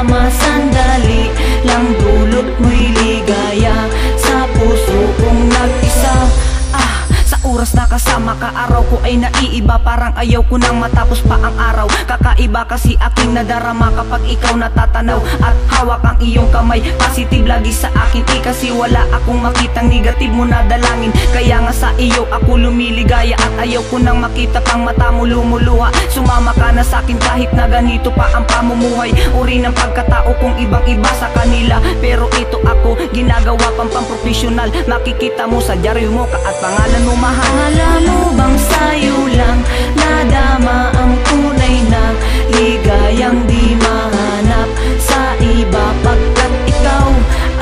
pagkasama, sandali lang dulot mo'y ligaya sa puso kong nag-isa. Oras na kasama ka, araw ko ay naiiba. Parang ayaw ko nang matapos pa ang araw. Kakaiba kasi aking nadarama kapag ikaw natatanaw at hawak ang iyong kamay. Positive lagi sa akin, kasi wala akong makitang negative mo na dalangin. Kaya nga sa iyo ako lumiligaya at ayaw ko nang makita pang mata mo lumuluha. Sumama ka na sa akin kahit na ganito pa ang pamumuhay. Uri ng pagkatao kong ibang iba sa kanila, pero ito ako ginagawa pang professional. Makikita mo sa dyaryo mo ka at pangalan mo mahal. Alam mo bang sa'yo lang nadama ang tunay na ligayang di mahanap sa iba, pagkat ikaw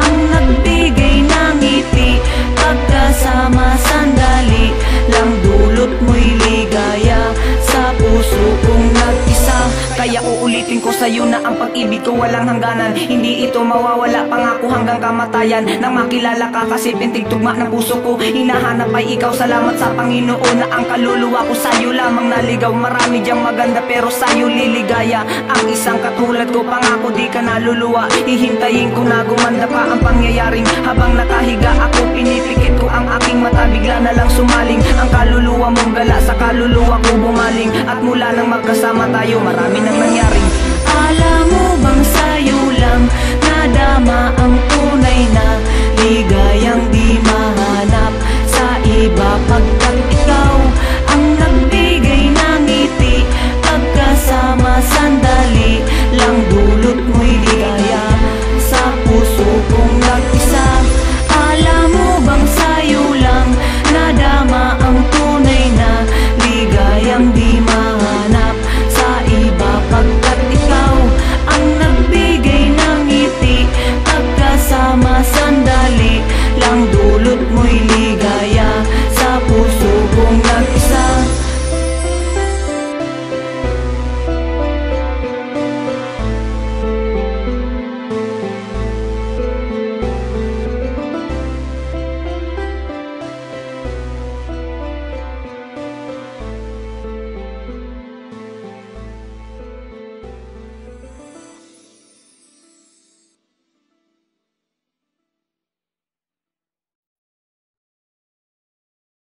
ang nagbigay ng ngiti. Pagkasama, sandali lang dulot mo'y ligaya sa puso kong nag-isa. Kaya uulitin ko sa'yo na ang pag-ibig ko walang hangganan. Hindi ito mawawala, pangako hanggang kamatayan. Nang makilala ka kasi pintig-tugma ng puso ko, hinahanap ay ikaw. Salamat sa Panginoon na ang kaluluwa ko sa'yo lamang naligaw. Marami diyang maganda pero sa'yo liligaya ang isang katulad ko. Pangako di ka naluluwa, hihintayin ko na gumanda pa ang pangyayaring. Habang nakahiga ako, pinipikit ko ang aking mata, bigla na lang sumaling ang kaluluwa mong gala sa kaluluwa ko bumaling. At mula nang magkasama tayo, marami nang nangyaring. Alam